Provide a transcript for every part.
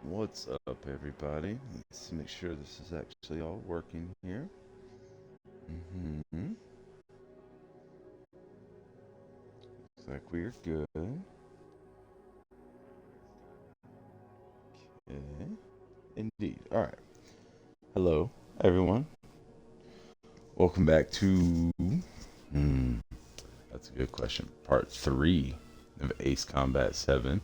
What's up, everybody? Let's make sure this is actually all working here. Looks like we're good. Okay. Indeed. All right. Hello, everyone. Welcome back to. That's a good question. Part 3 of Ace Combat 7.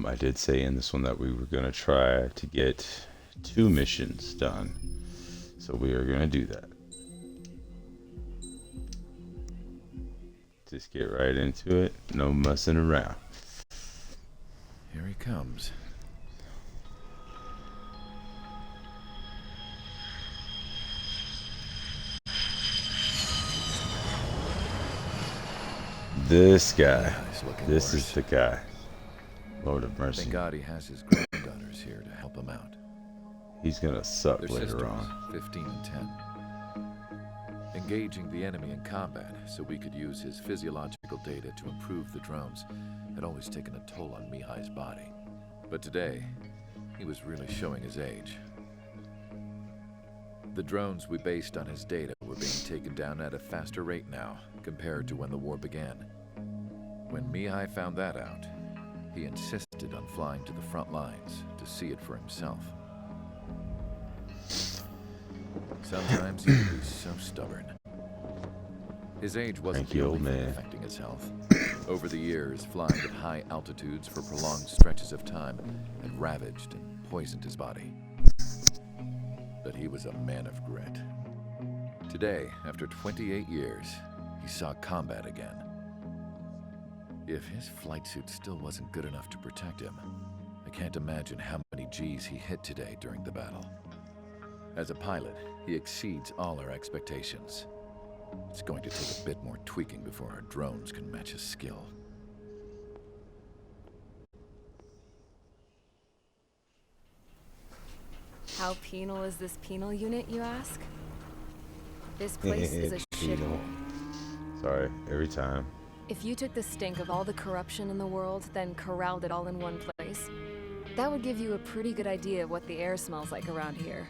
I did say in this one that we were going to try to get 2 missions done. So we are going to do that. Just get right into it. No messing around. Here he comes. This guy. Yeah, he's looking This worse. is the guy. Lord of mercy. Thank God he has his granddaughters here to help him out. He's gonna suck Their later sisters, on. 15 and 10. Engaging the enemy in combat so we could use his physiological data to improve the drones had always taken a toll on Mihai's body. But today, he was really showing his age. The drones we based on his data were being taken down at a faster rate now compared to when the war began. When Mihai found that out, he insisted on flying to the front lines to see it for himself. Sometimes he could be so stubborn. His age wasn't Cranky the old only thing man. affecting his health. Over the years, flying at high altitudes for prolonged stretches of time had ravaged and poisoned his body. But he was a man of grit. Today, after 28 years, he saw combat again. If his flight suit still wasn't good enough to protect him, I can't imagine how many G's he hit today during the battle. As a pilot, he exceeds all our expectations. It's going to take a bit more tweaking before our drones can match his skill. How penal is this penal unit, you ask? This place is a shithole. Sorry, every time. If you took the stink of all the corruption in the world, then corralled it all in one place, that would give you a pretty good idea of what the air smells like around here.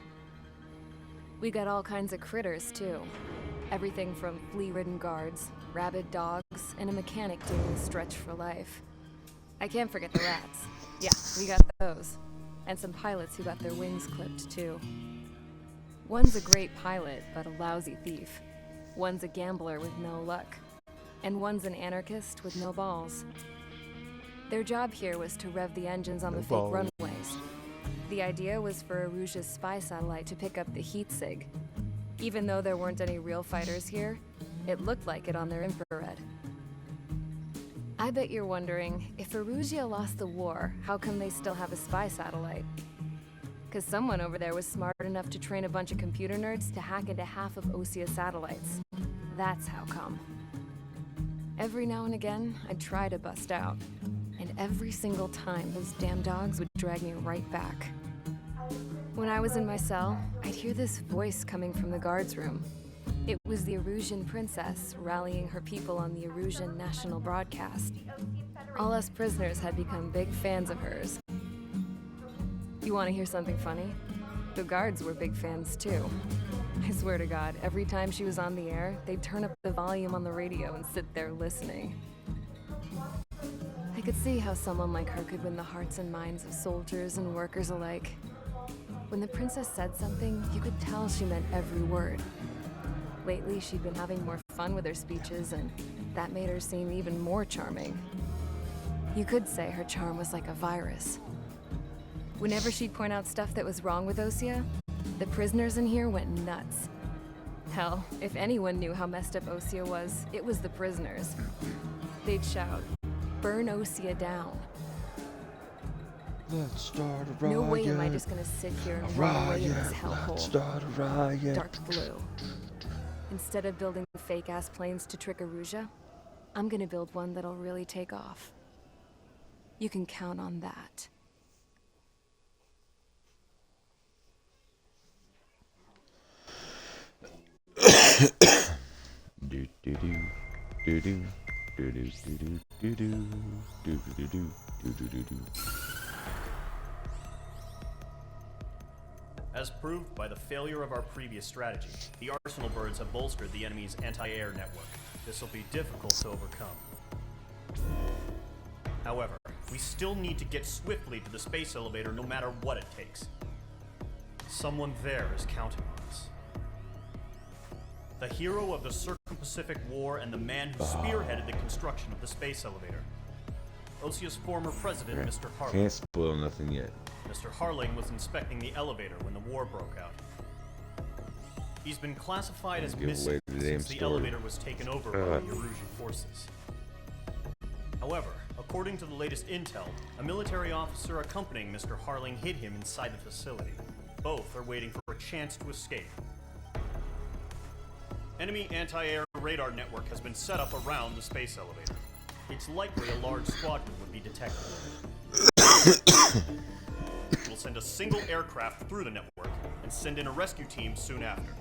We got all kinds of critters, too. Everything from flea-ridden guards, rabid dogs, and a mechanic doing a stretch for life. I can't forget the rats. Yeah, we got those. And some pilots who got their wings clipped, too. One's a great pilot, but a lousy thief. One's a gambler with no luck. And one's an anarchist with no balls. Their job here was to rev the engines on the fake runways. The idea was for Aruja's spy satellite to pick up the heat sig. Even though there weren't any real fighters here, it looked like it on their infrared. I bet you're wondering, if Aruja lost the war, how come they still have a spy satellite? 'Cause someone over there was smart enough to train a bunch of computer nerds to hack into half of Osia's satellites. That's how come. Every now and again, I'd try to bust out. And every single time, those damn dogs would drag me right back. When I was in my cell, I'd hear this voice coming from the guards room. It was the Arusian princess rallying her people on the Arusian national broadcast. All us prisoners had become big fans of hers. You want to hear something funny? The guards were big fans too. I swear to God, every time she was on the air, they'd turn up the volume on the radio and sit there listening. I could see how someone like her could win the hearts and minds of soldiers and workers alike. When the princess said something, you could tell she meant every word. Lately, she'd been having more fun with her speeches, and that made her seem even more charming. You could say her charm was like a virus. Whenever she'd point out stuff that was wrong with Osia, the prisoners in here went nuts. Hell, if anyone knew how messed up Osia was, it was the prisoners. They'd shout, "Burn Osia down." Let's start a riot. No way am I just gonna sit here and run away in this hellhole. Let's start a riot. Dark blue. Instead of building fake-ass planes to trick Aruja, I'm gonna build one that'll really take off. You can count on that. Do do do do do As proved by the failure of our previous strategy, the Arsenal birds have bolstered the enemy's anti-air network. This will be difficult to overcome. However, we still need to get swiftly to the space elevator no matter what it takes. Someone there is counting on us. The hero of the Circum-Pacific War and the man who spearheaded the construction of the space elevator. Osia's former president, Mr. Harling. Can't spoil nothing yet. Mr. Harling was inspecting the elevator when the war broke out. He's been classified as missing since the elevator was taken over by the Erusian forces. However, according to the latest intel, a military officer accompanying Mr. Harling hid him inside the facility. Both are waiting for a chance to escape. Enemy anti-air radar network has been set up around the space elevator. It's likely a large squadron would be detected. We'll send a single aircraft through the network and send in a rescue team soon after.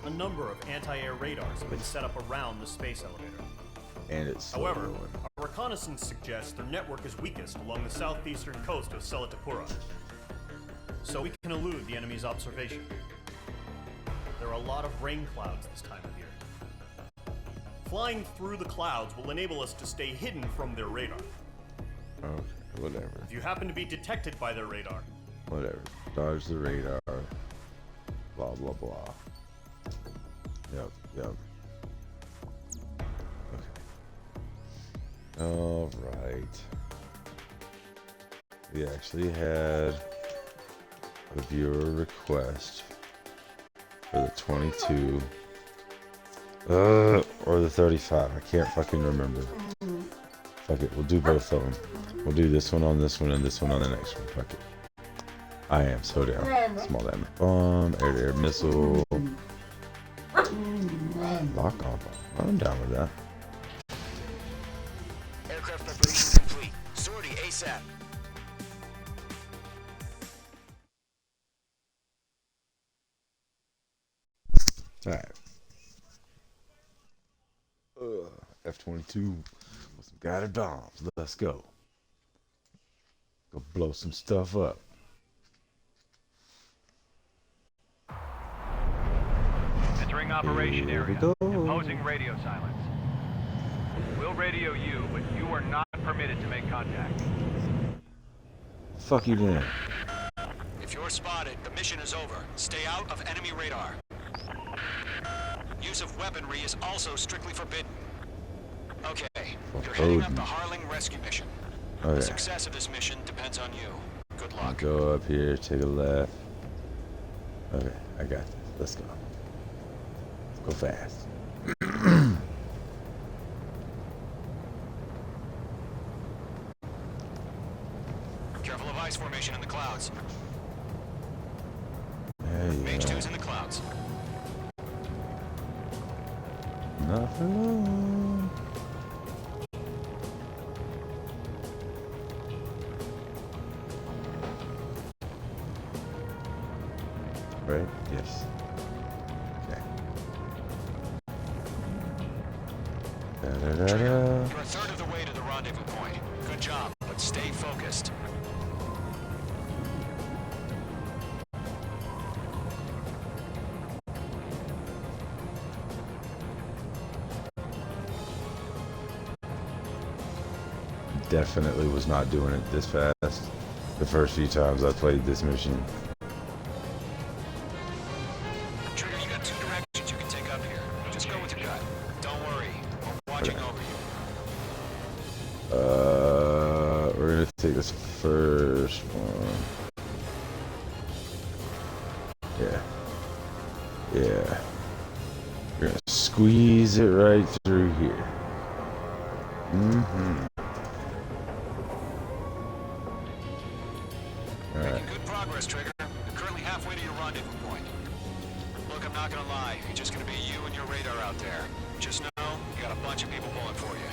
A number of anti-air radars have been set up around the space elevator. And it's However, our reconnaissance suggests their network is weakest along the southeastern coast of Selatapura, so we can elude the enemy's observation. There are a lot of rain clouds this time of year. Flying through the clouds will enable us to stay hidden from their radar. Okay, whatever. If you happen to be detected by their radar, Whatever. Dodge the radar. Blah, blah, blah. Yep. Okay. Alright. We actually had a viewer request for the 22 or the 35. I can't fucking remember. Fuck it, we'll do both of them. We'll do this one on this one and this one on the next one. Fuck it. I am so down. Small damage bomb, air-to-air missile. Lock on. I'm down with that. Aircraft preparation complete. Sortie ASAP. Alright. F-22 with some guided bombs. Let's go. Go blow some stuff up. Entering operation Here we area. go. Imposing radio silence. We'll radio you, but you are not permitted to make contact. Fuck you then. If you're spotted, the mission is over. Stay out of enemy radar. Use of weaponry is also strictly forbidden. Okay, you're heading up the Harling rescue mission. Okay. The success of this mission depends on you. Good luck. Go up here, take a left. Okay, I got this. Let's go. Let's go fast. Careful of ice formation in the clouds. There you Mage go. 2's in the clouds. Not for long. Right? Yes. Okay. Da-da-da-da. You're a third of the way to the rendezvous point. Good job, but stay focused. Definitely was not doing it this fast the first few times I played this mission. Trigger, you got two directions you can take up here. Just go with your gut. Don't worry, we're watching over you. We're gonna take this first one. Yeah. We're gonna squeeze it right through here. Making good progress, Trigger. You're currently halfway to your rendezvous point. Look, I'm not gonna lie. It's just gonna be you and your radar out there. Just know, you got a bunch of people pulling for you.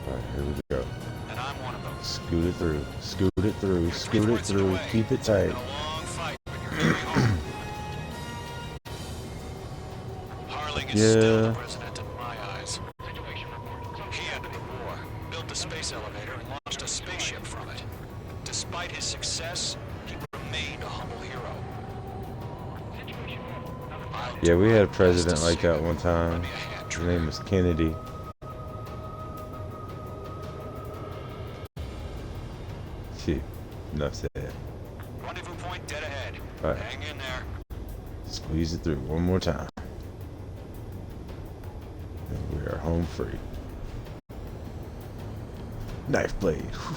Alright, here we go. And I'm one of them. Scoot it through. Scoot it through. Scoot it through. Keep it tight. It's been a long fight, but you're nearly home. Harling still the Yeah. president in my eyes. He ended the war, built a space elevator, and launched a spaceship from it. Despite his success, he remained a humble hero. Yeah, we had a president like that one time. His name was Kennedy. Shit, enough said. Rendezvous point dead ahead. Alright. Hang in there. Squeeze it through one more time. And we are home free. Knife blade. Whew.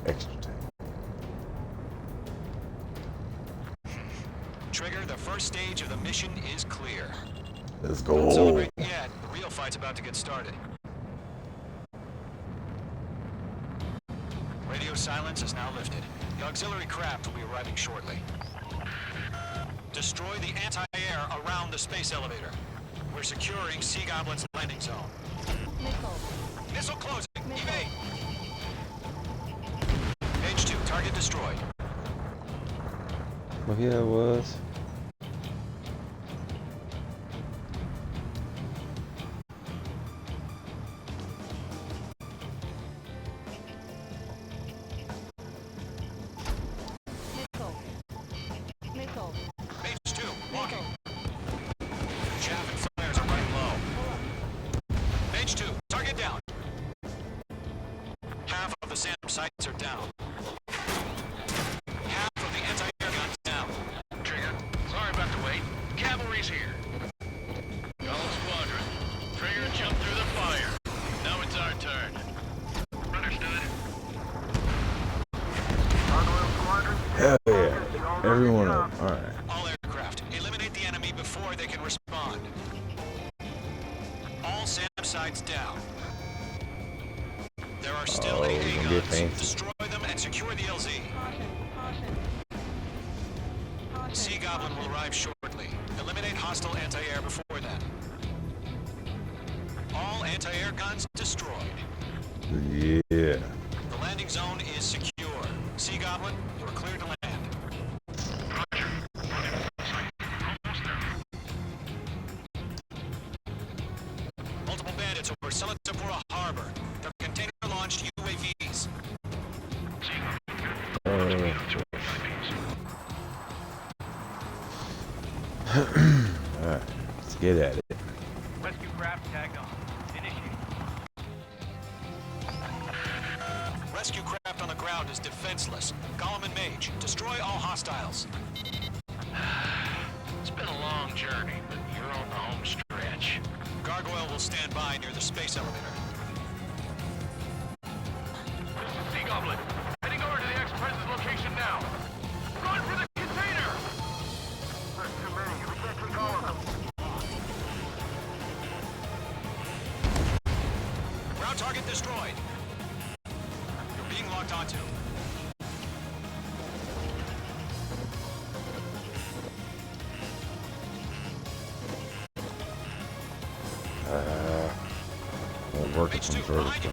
Extra tank. Trigger, the first stage of the mission is clear. Let's Don't go. celebrate yet. The real fight's about to get started. Radio silence is now lifted. The auxiliary craft will be arriving shortly. Destroy the anti-air around the space elevator. We're securing Sea Goblin's landing zone. Missile closing. Evade. Page 2, target destroyed. Oh yeah, it was. Page 2, walking. Chaff and flares are running low. Page 2, target down. Half of the SAM sites are down. Half of the anti-air guns down. Trigger, sorry about the wait. Cavalry's here. Gold Squadron. Trigger jumped through the fire. Now it's our turn. Understood. Hell yeah. Every one of them. Alright. All aircraft, eliminate the enemy before they can respond. All SAM sites down. There are still Oh, AA we're gonna get guns. fancy. Destroy them and secure the LZ. Sea Goblin will arrive shortly. Eliminate hostile anti-air before then. All anti-air guns destroyed. Yeah. The landing zone is secure. Sea Goblin, you are cleared to land. Multiple bandits over Salatapura Harbor. They're container-launched UAVs. Alright. Let's get at it. Rescue craft tagged on. Initiate. Rescue craft on the ground is defenseless. Gollum and Mage, destroy all hostiles. It's been a long journey, but you're on the home stretch. Gargoyle will stand by near the space elevator. Sea Goblin, heading over to the Express's location now. Run for the container! There's too many. We can't take all of them. Ground target destroyed. You're being locked onto. Won't work Page from 2, behind vertical. you.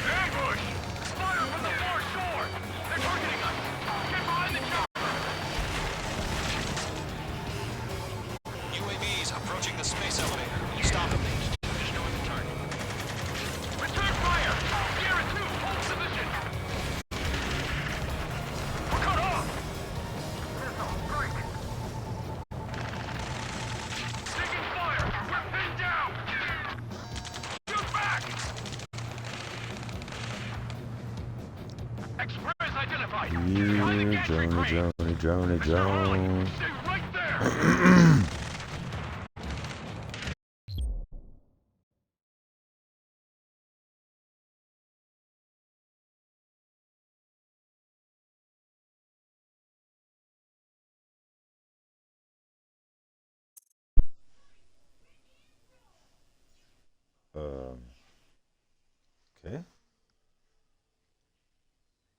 Ambush! Fire from the far shore! They're targeting us! Get behind the chopper! UAVs approaching the space elevator. Stop them. Destroy the target. Return fire! Sierra 2, hold position! We're cut off! Missile, strike! Taking fire! We're pinned down! Shoot back! Express identified! Yeah, Joni. Stay right there! Okay.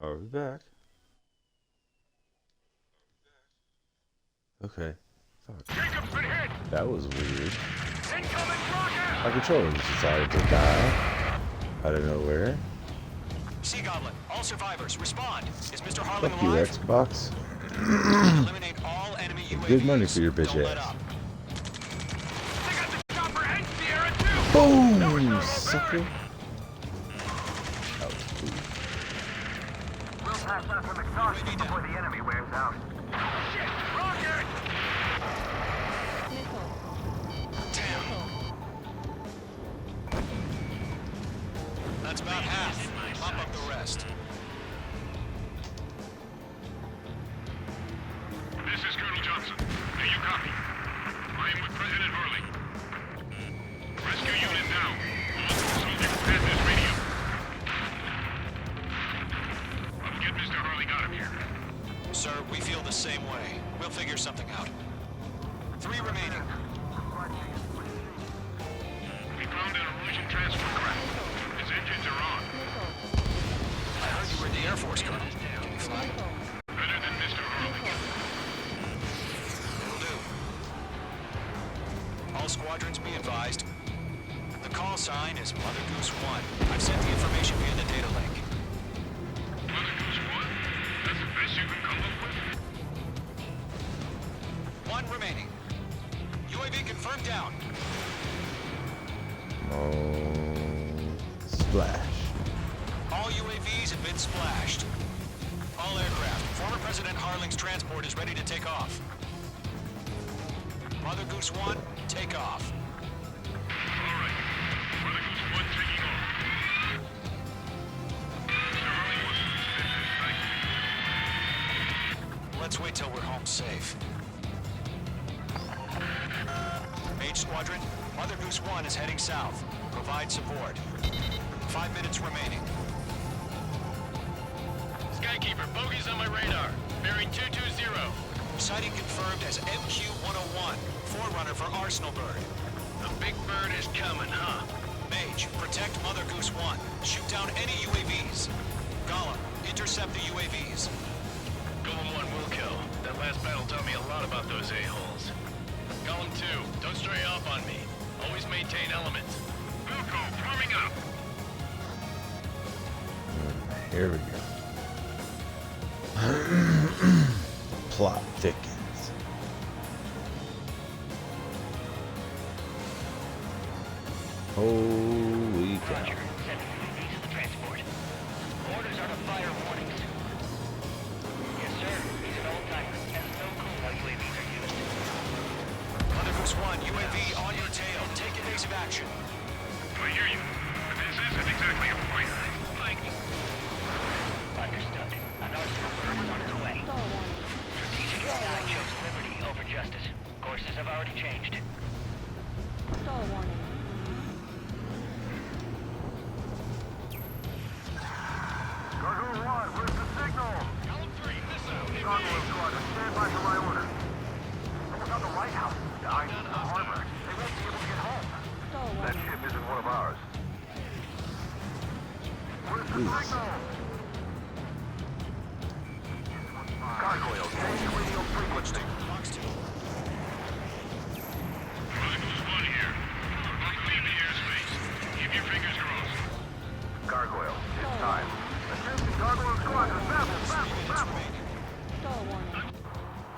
Are we back? Okay. Fuck. Jacob's been hit! That was weird. Incoming rocket! My controller just decided to die out of nowhere. Sea Goblin, all survivors, respond. Is Mr. Harlan Fuck you, alive? Xbox. Eliminate all enemy UAVs. Good money for your bitch Don't let ass. up. They got the chopper and Sierra too! Boom, No, it's you not sucker. over. That was cool. We'll pass out some exhaust before the enemy wears out. Shit! Rocket! Damn. That's about half. Pop up the rest. This is Colonel Johnson. Do you copy? I am with President Harley. Rescue unit down. All soldiers pass this radio. Let's get Mr. Harley out of here. Sir, we feel the same way. We'll figure something out. 3 remaining. We found an Erosion transfer craft. His engines are on. I heard you were in the Air Force, Colonel. Can you fly? Better than Mr. Harley. It'll do. All squadrons be advised. The call sign is Mother Goose 1. I've sent the information via the data link. Mother Goose 1? That's the best you can come up with? 1 remaining. UAV confirmed down. Oh, splash. All UAVs have been splashed. All aircraft. Former President Harling's transport is ready to take off. Mother Goose 1, take off. All right. Mother Goose 1 taking off. Mr. Harley wants to extend his thanks. Let's wait till we're home safe. Mage Squadron, Mother Goose 1 is heading south. Provide support. 5 minutes remaining. Skykeeper, bogeys on my radar. Bearing 220. Sighting confirmed as MQ-101, forerunner for Arsenal Bird. The big bird is coming, huh? Mage, protect Mother Goose 1. Shoot down any UAVs. Gollum, intercept the UAVs. Golem 1 will kill. That last battle taught me a lot about those a-holes. Golem 2, don't stray off on me. Always maintain element. Wilco, forming up. Here we go. Plot thickens. Holy cow. Roger. Send UAVs to the transport. Orders are to fire warnings. Yes, sir. He's an old-timer. Has no clue how UAVs are used. Mother Goose 1, UAV on your tail. Take evasive action. I hear you. But this isn't exactly a fight. Understood. An Arsenal Bird is on its way. Strategic AI chose liberty over justice. Courses have already changed. Cargo 1, where's the signal? Golem 3, this out. Hit Cargo me. Squadron, stand by for my order. Someone's on the lighthouse. Died in the harbor. They won't be able to get home. That ship isn't one of ours. Where's the signal? Gargoyle, change radio frequency. Box 2. Mother Goose 1 here. About to leave the airspace. Keep your fingers crossed. Gargoyle, it's time. Attention, Gargoyle Squadron, Babel, Babel, Babel.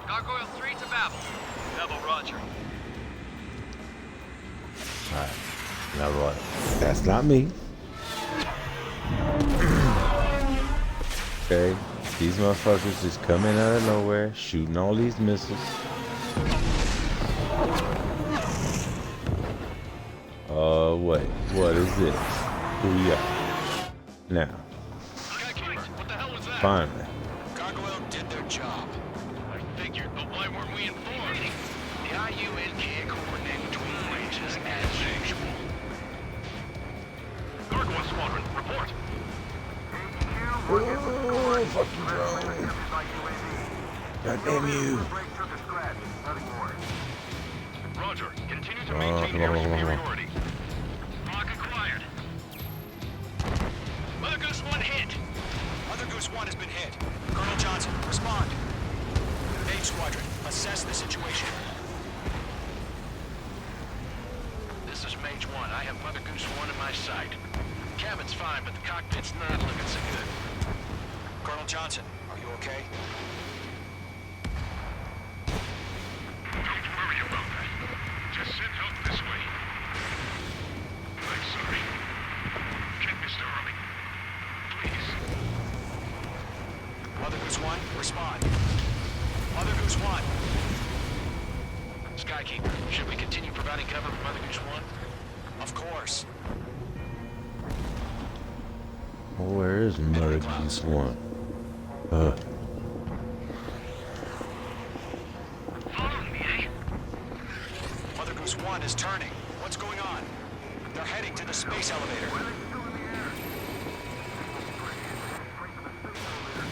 Gargoyle 3 to Babel. Babel, roger. Alright. Now what? That's not me. Okay. These motherfuckers just coming out of nowhere, shooting all these missiles. Wait. What is this? Who we got? Now. Skykeeper, what the hell was that? Finally. Gargoyle did their job. I figured, but why weren't we informed? The IUN can't coordinate between branches as usual. Gargoyle Squadron, report. Oh, fuck you, drone. God damn you. Roger. Continue to Come maintain on, air come on. superiority. Lock acquired. Mother Goose 1 hit. Mother Goose 1 has been hit. Colonel Johnson, respond. Mage Squadron, assess the situation. This is Mage 1. I have Mother Goose 1 in my sight. Cabin's fine, but the cockpit's not looking so good. okay? Don't worry about that. Just send help this way. I'm sorry. Get Mr. Harling. Please. Mother Goose 1, respond. Mother Goose 1. Skykeeper, should we continue providing cover for Mother Goose 1? Of course. Well, where is Mother Goose 1? Following me, eh? Mother Goose 1 is turning. What's going on? They're heading to the space elevator.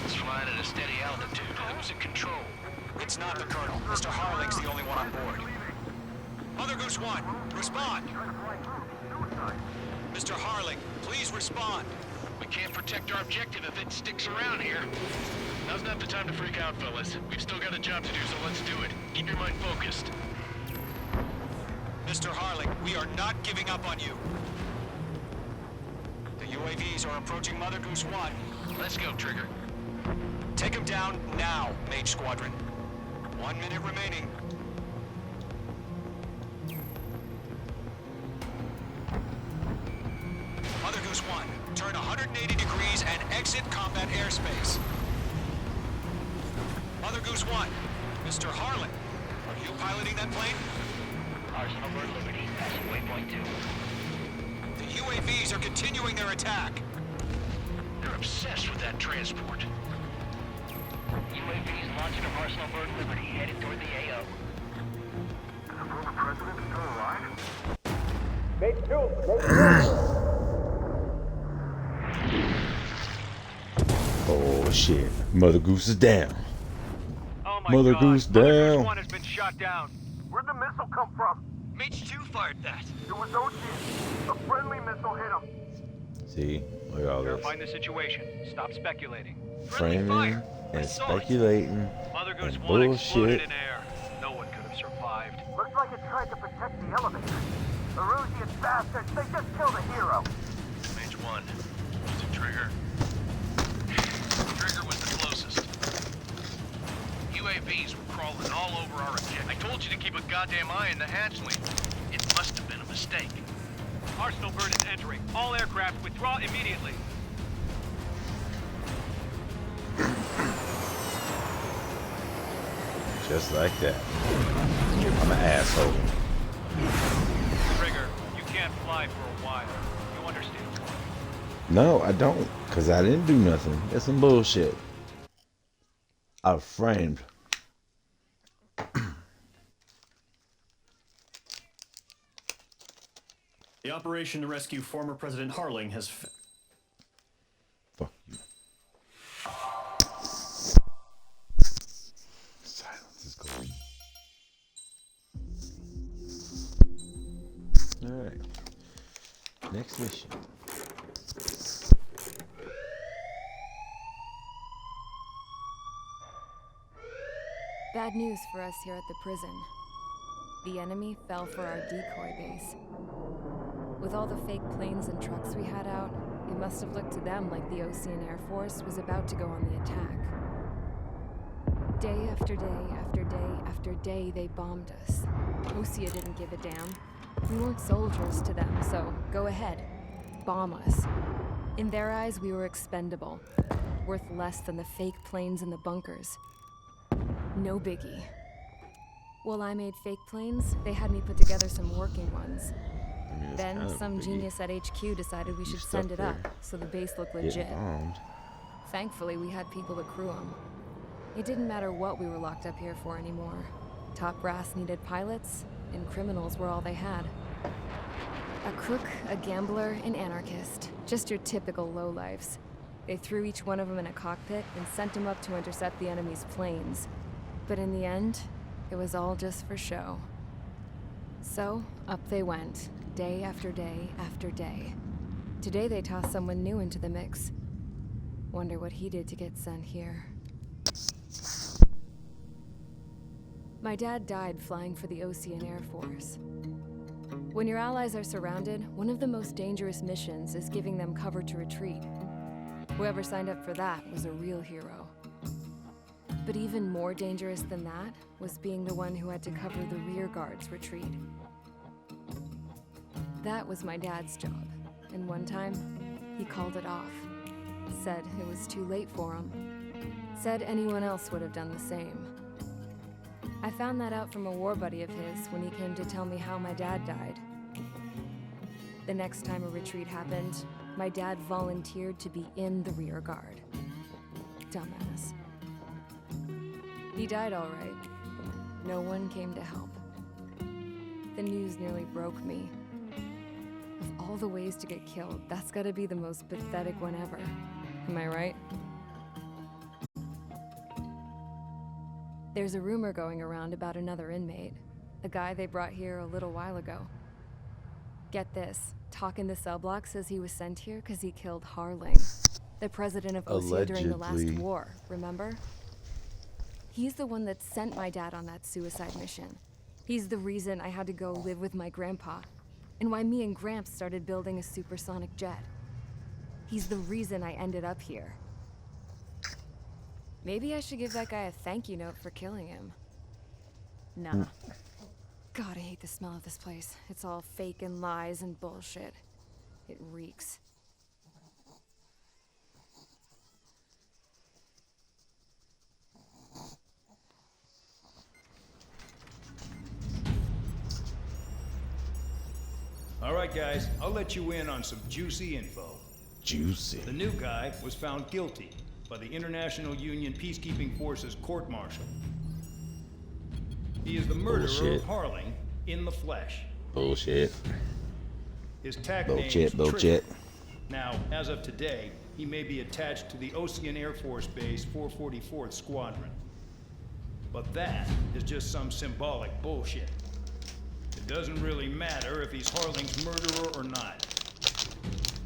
It's flying at a steady altitude. Who's in control? It's not the Colonel. Mr. Harling's the only one on board. Mother Goose 1, respond! Mr. Harling, please respond. We can't protect our objective if it sticks around here. Now's not the time to freak out, fellas. We've still got a job to do, so let's do it. Keep your mind focused. Mr. Harling, we are not giving up on you. The UAVs are approaching Mother Goose 1. Let's go, Trigger. Take him down now, Mage Squadron. 1 minute remaining. Mother Goose 1, turn 180 degrees and exit combat airspace. Mother Goose 1, Mr. Harling, are you piloting that plane? Arsenal Bird Liberty, passing waypoint 2. The UAVs are continuing their attack. They're obsessed with that transport. UAVs launching from Arsenal Bird Liberty, headed toward the AO. Is the former president still alive? Oh shit. Mother Goose is down. Oh my Mother God. Goose Mother Goose down. 1 has been shot down. Where'd the missile come from? Mage 2 fired that. It was Ocean. A friendly missile hit him. See? Look at all this. Verifying the situation. Stop speculating. Framing and speculating Mother Goose and 1 exploded bullshit. in air. No one could have survived. Looks like it tried to protect the elevator. The Erusian bastards, they just killed a hero. Mage 1. Was it Trigger? Trigger was the closest. UAVs were crawling all over our objective. I told you to keep a goddamn eye on the hatchling. It must have been a mistake. Arsenal Bird is entering. All aircraft withdraw immediately. Just like that. I'm an asshole. Trigger, you can't fly for a while. You understand? No, I don't. Because I didn't do nothing. That's some bullshit. I was framed. The operation to rescue former President Harling has Fuck you. Silence is gold. Alright. Next mission. Bad news for us here at the prison. The enemy fell for our decoy base. With all the fake planes and trucks we had out, it must have looked to them like the Ocean Air Force was about to go on the attack. Day after day after day after day, they bombed us. Osea didn't give a damn. We weren't soldiers to them, so go ahead. Bomb us. In their eyes, we were expendable. Worth less than the fake planes in the bunkers. No biggie. While I made fake planes, they had me put together some working ones. I mean, it's Then kind of some biggie. genius at HQ decided we should stuck send it there. up, so the base looked Getting legit. bombed. Thankfully, we had people to crew them. It didn't matter what we were locked up here for anymore. Top brass needed pilots, and criminals were all they had. A crook, a gambler, an anarchist. Just your typical lowlifes. They threw each one of them in a cockpit and sent them up to intercept the enemy's planes. But in the end, it was all just for show. So, up they went, day after day after day. Today they tossed someone new into the mix. Wonder what he did to get sent here. My dad died flying for the Ocean Air Force. When your allies are surrounded, one of the most dangerous missions is giving them cover to retreat. Whoever signed up for that was a real hero. But even more dangerous than that was being the one who had to cover the rear guard's retreat. That was my dad's job, and one time, he called it off. Said it was too late for him. Said anyone else would have done the same. I found that out from a war buddy of his when he came to tell me how my dad died. The next time a retreat happened, my dad volunteered to be in the rear guard. Dumbass. He died all right. No one came to help. The news nearly broke me. Of all the ways to get killed, that's gotta be the most pathetic one ever. Am I right? There's a rumor going around about another inmate. A guy they brought here a little while ago. Get this. Talk in the cell block says he was sent here because he killed Harling, the president of Osea during the last war, remember? He's the one that sent my dad on that suicide mission. He's the reason I had to go live with my grandpa, and why me and Gramps started building a supersonic jet. He's the reason I ended up here. Maybe I should give that guy a thank you note for killing him. Nah. God, I hate the smell of this place. It's all fake and lies and bullshit. It reeks. All right, guys, I'll let you in on some juicy info. Juicy. The new guy was found guilty by the International Union Peacekeeping Forces court-martial. He is the murderer of Harling in the flesh. Bullshit. His tag name is Bullshit. Now, as of today, he may be attached to the Ocean Air Force Base 444th Squadron. But that is just some symbolic bullshit. It doesn't really matter if he's Harling's murderer or not.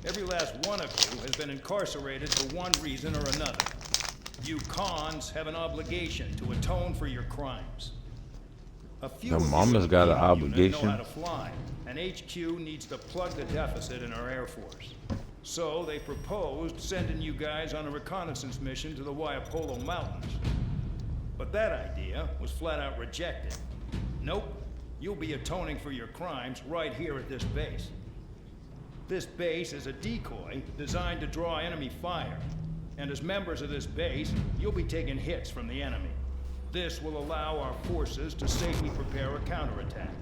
Every last one of you has been incarcerated for one reason or another. You cons have an obligation to atone for your crimes. A few of mama's got an know obligation. how to fly, and HQ needs to plug the deficit in our Air Force. So they proposed sending you guys on a reconnaissance mission to the Waiapolo Mountains. But that idea was flat out rejected. Nope, you'll be atoning for your crimes right here at this base. This base is a decoy designed to draw enemy fire. And as members of this base, you'll be taking hits from the enemy. This will allow our forces to safely prepare a counterattack.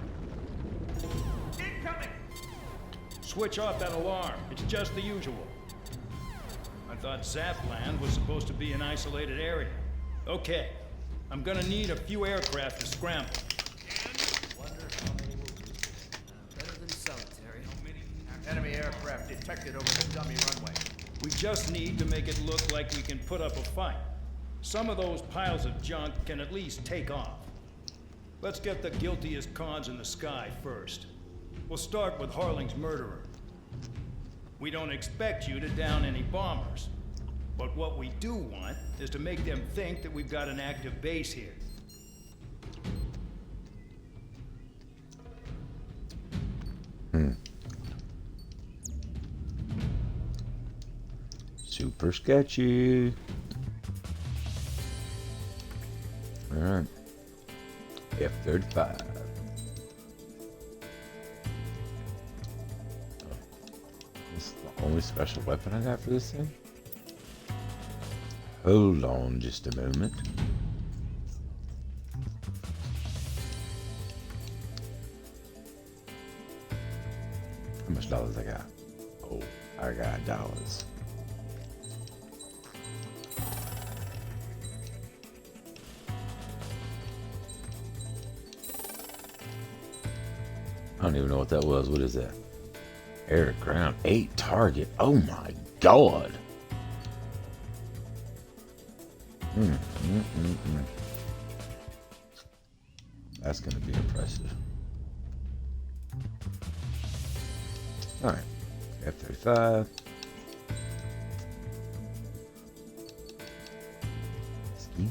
Incoming! Switch off that alarm. It's just the usual. I thought Zapland was supposed to be an isolated area. Okay, I'm gonna need a few aircraft to scramble. Wonder how many will do. Better than solitary. Enemy aircraft detected over the dummy runway. We just need to make it look like we can put up a fight. Some of those piles of junk can at least take off. Let's get the guiltiest cons in the sky first. We'll start with Harling's murderer. We don't expect you to down any bombers. But what we do want is to make them think that we've got an active base here. Super sketchy. Alright. F-35. This is the only special weapon I got for this thing? Hold on just a moment. How much dollars I got? Oh, I got dollars. I don't even know what that was. What is that? Air ground 8 target. Oh my god. That's gonna be impressive. All right, F-35. Ski.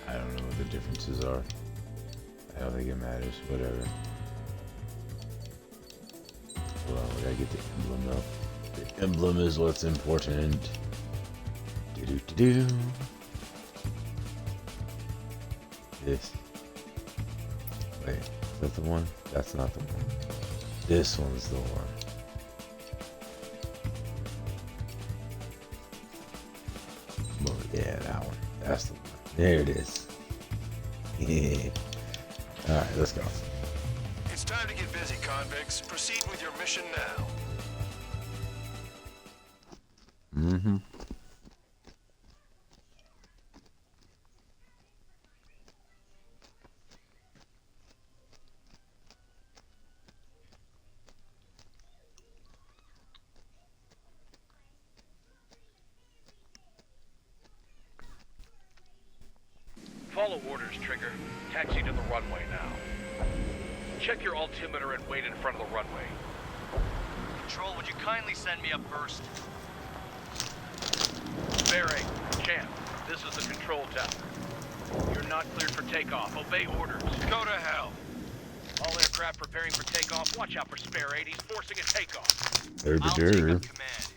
I don't know what the differences are. I don't think it matters. Whatever. Hold on, we gotta get the emblem up. The emblem is what's important. Do-do-do-do. This. Wait, is that the one? That's not the one. This one's the one. Oh, yeah, that one. That's the one. There it is. Yeah. Alright, let's go. It's time to get busy, convicts. Proceed with your mission now. Mm-hmm. Follow orders, Trigger. Taxi to the runway now. Check your altimeter and wait in front of the runway. Control, would you kindly send me up first? Bearing, Champ, this is the control tower. You're not cleared for takeoff. Obey orders. Go to hell. All aircraft preparing for takeoff. Watch out for Spare 8. He's forcing a takeoff. I'll take up command.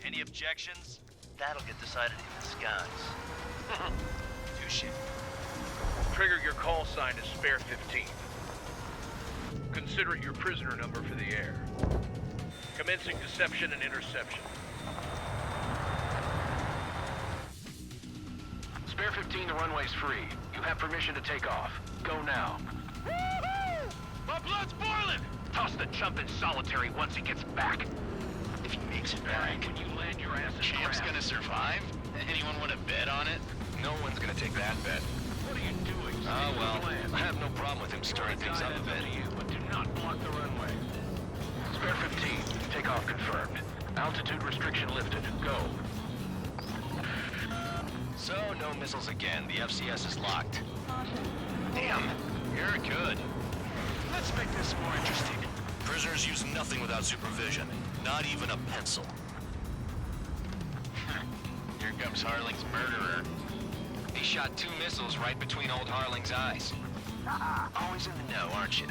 Any objections? That'll get decided in the skies. Touche. Trigger, your call sign is Spare 15. Consider it your prisoner number for the air. Commencing deception and interception. Spare 15, the runway's free. You have permission to take off. Go now. Woohoo! My blood's boiling! Toss the chump in solitary once he gets back. If he makes it back, When you land your ass in Champ's crap. gonna survive? Anyone want to bet on it? No one's gonna take that bet. What are you doing? Oh, well, I have no problem with him stirring things up a bit. But do not block the runway. Spare 15, takeoff confirmed. Altitude restriction lifted. Go. So, no missiles again. The FCS is locked. Damn, you're good. Let's make this more interesting. Prisoners use nothing without supervision. Not even a pencil. Here comes Harling's murderer. He shot 2 missiles right between old Harling's eyes. Always in the know, aren't you?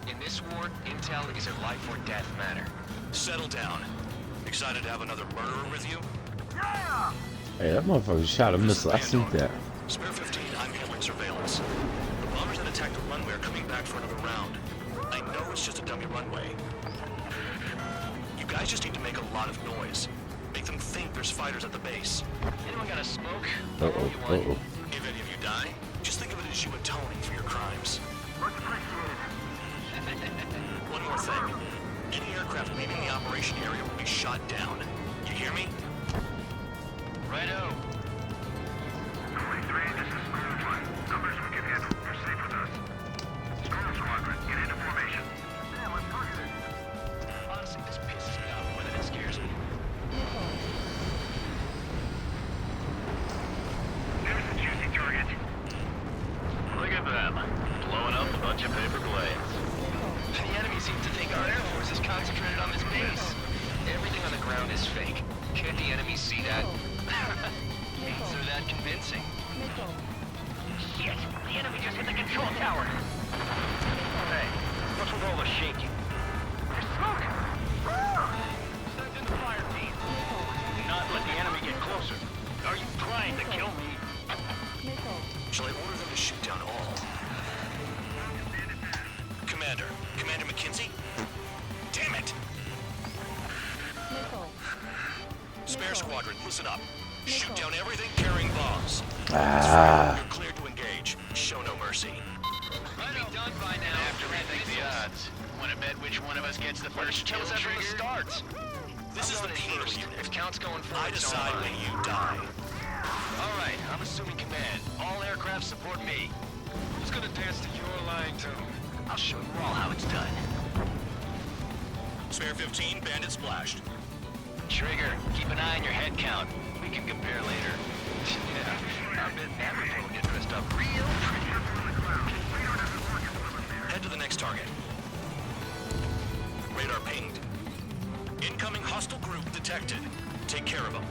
In this war, intel is a life or death matter. Settle down. Excited to have another murderer with you? Hey, that motherfucker shot a missile. I seen that. Spare 15, I'm handling surveillance. The bombers that attacked the runway are coming back for another round. I know it's just a dummy runway. You guys just need to make a lot of noise. Make them think there's fighters at the base. Anyone got a smoke? If any of you die, just think of it as you atoning for your crimes. Much appreciated. One more thing. Any aircraft leaving the operation area will be shot down. You hear me? Righto. Pt.3, this is Squadron 1. Numbers we can handle. Proceed with us. Storm Squadron, get into formation. Damn, I'm targeted. Honestly, this pisses me off more than it scares me. There's the juicy target. Look at them. Blowing up a bunch of paper planes. The enemy seems to think our Air Force is concentrated on this base. Everything on the ground is fake. Can't the enemy see that? So that convincing. Shit! The enemy just hit the control tower. Hey, what's with all the shaking? There's smoke! Send in the fire team. Do not let the enemy get closer. Are you trying to kill me? Shall I order them to shoot down all? Commander McKinsey? Damn it! Spare squadron, listen up. Shoot down everything carrying bombs. You're cleared to engage. Show no mercy. Might be done by now. After we think the odds. Want to bet which one of us gets the first kill from the start? This is the first unit. If count's going forward, I decide when you die. All right, I'm assuming command. All aircraft support me. Who's gonna dance to your lying tune? I'll show you all how it's done. Spare 15, bandit splashed. Trigger, keep an eye on your head count. We can compare later. Yeah, I bet everyone will get dressed up real pretty. Head to the next target. Radar pinged. Incoming hostile group detected. Take care of them.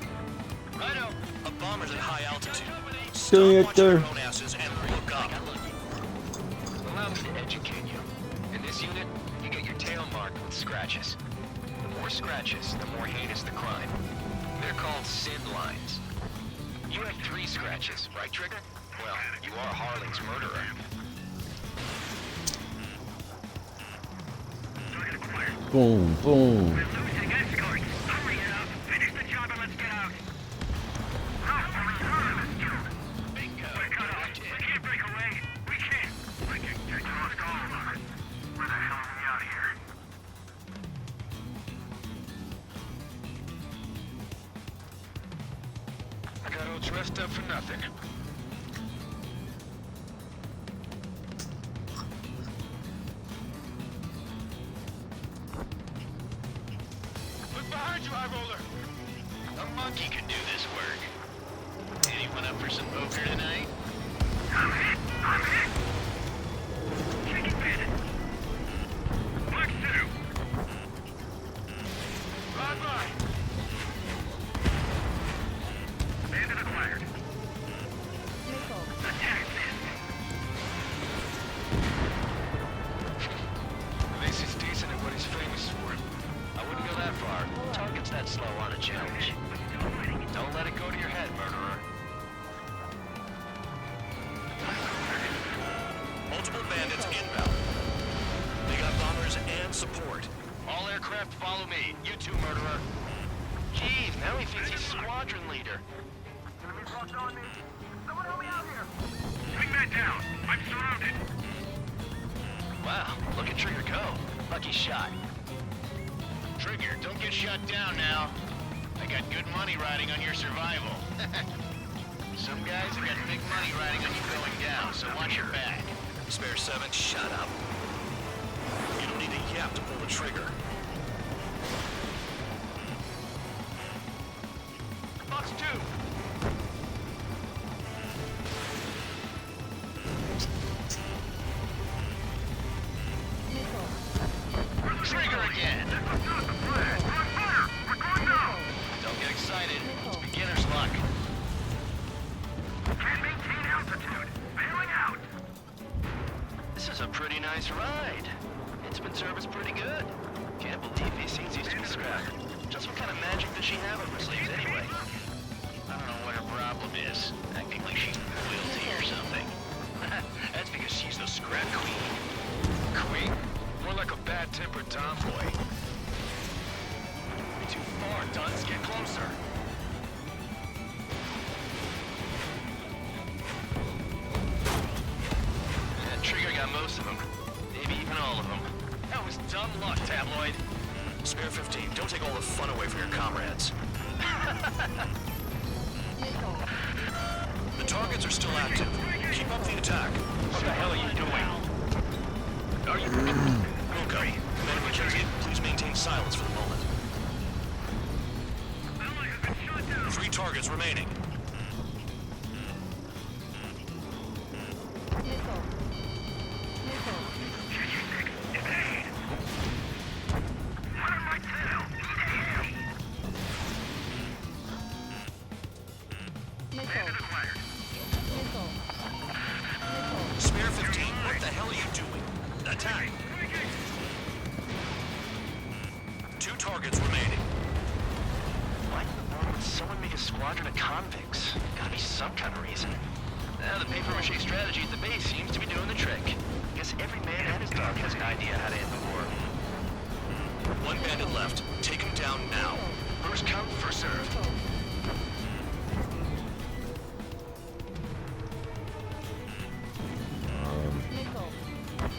Righto. A bomber's at high altitude. Stop watching your own asses and look up. Allow something to educate you. In this unit, you get your tail marked with scratches. The more scratches, the more heinous the crime. They're called sin lines. You have 3 scratches, right, Trigger? Well, you are Harling's murderer. Boom, boom. We're losing escorts. Hurry up. Finish the job and let's get out. Bingo. We're cut off. We can't break away. We can't. We lost all of them. Where the hell are we out here? I got all dressed up for nothing. Look behind you, High Roller. A monkey can do this work. Anyone up for some poker tonight? I'm hit. Chicken bandit. Black Sitter. Bye-bye. Bandit acquired. Nickel. Attack this. At least he's decent at what he's famous for. I wouldn't go that far. Target's that slow on a challenge. Don't let it go to your head, murderer. Multiple bandits inbound. They got bombers and support. All aircraft follow me. You too, murderer. Jeez, now he thinks he's squadron leader. Enemies locked on me. Someone help me out here. Swing that down. I'm surrounded. Wow, look at Trigger go. Lucky shot. Trigger, don't get shut down now. I got good money riding on your survival. Some guys have got big money riding on you going down, so watch your back. Spare 7, shut up. You don't need a yap to pull the trigger. Box 2. Trigger again. Don't get excited. It's beginner's luck. Can't maintain altitude. Bailing out. This is a pretty nice ride. It's been serviced pretty good. Can't believe these things used to be scrapped. Just what kind of magic does she have up her sleeves anyway? I don't know what her problem is. Acting like she's royalty or something. That's because she's the scrap queen. Queen? More like a bad-tempered tomboy. Too far, Dunce. Get closer. That Trigger got most of them. Maybe even all of them. That was dumb luck, Tabloid. Spare 15, don't take all the fun away from your comrades. The targets are still active. Keep up the attack. What the hell are you doing? Are you... Wilco, Commander McKenzie, please maintain silence for the moment. 3 targets remaining. Spare 15, what the hell are you doing? Attack! 2 targets remaining. Why in the world would someone make a squadron of convicts? Gotta be some kind of reason. The paper-mache strategy at the base seems to be doing the trick. Guess every man and his dog has an idea how to end the war. 1 bandit left. Take him down now. First come, first served.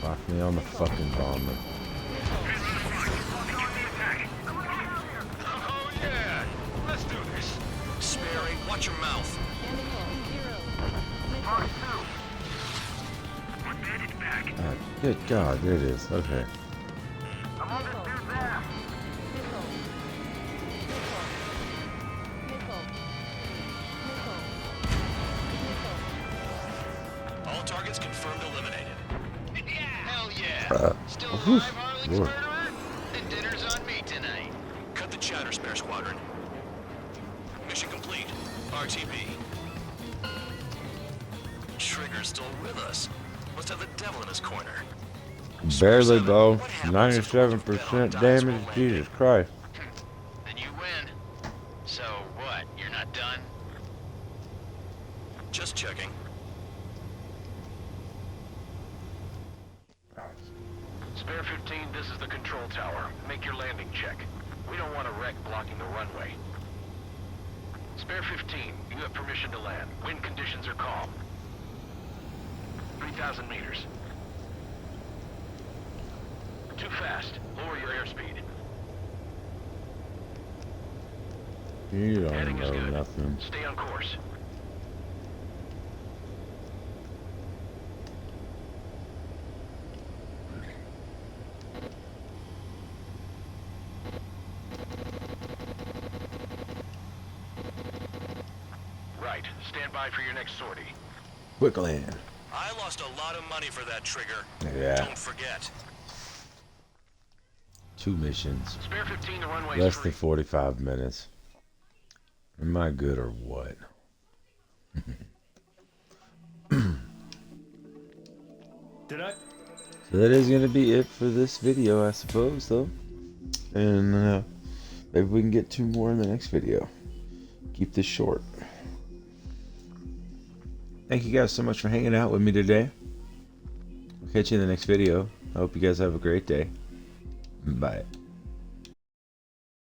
Lock me on the fucking bomber. Oh, yeah. Let's do this. Spare 8, watch your mouth. Good God, there it is. Okay. All targets confirmed eliminated. Hell yeah. Still alive, Harling's Lord. murderer? And dinner's on me tonight. Cut the chatter, Spare Squadron. Mission complete. RTB. Trigger's still with us. must have the devil in his corner. Barely, though. 97% damage. Jesus Christ. Then you win. So what? You're not done? Just checking. Spare 15, this is the control tower. Make your landing check. We don't want a wreck blocking the runway. Spare 15, you have permission to land. Wind conditions are calm. 3,000 meters. Too fast. Lower your airspeed. You don't Heading is know good. nothing. Stay on course. Right. Stand by for your next sortie. Quick land. I lost a lot of money for that trigger. Yeah. Don't forget. 2 missions. Spare 15, the runway's Less free. than 45 minutes. Am I good or what? Did I? So that is going to be it for this video, I suppose, though. And maybe we can get 2 more in the next video. Keep this short. Thank you guys so much for hanging out with me today. I'll catch you in the next video. I hope you guys have a great day. Bye.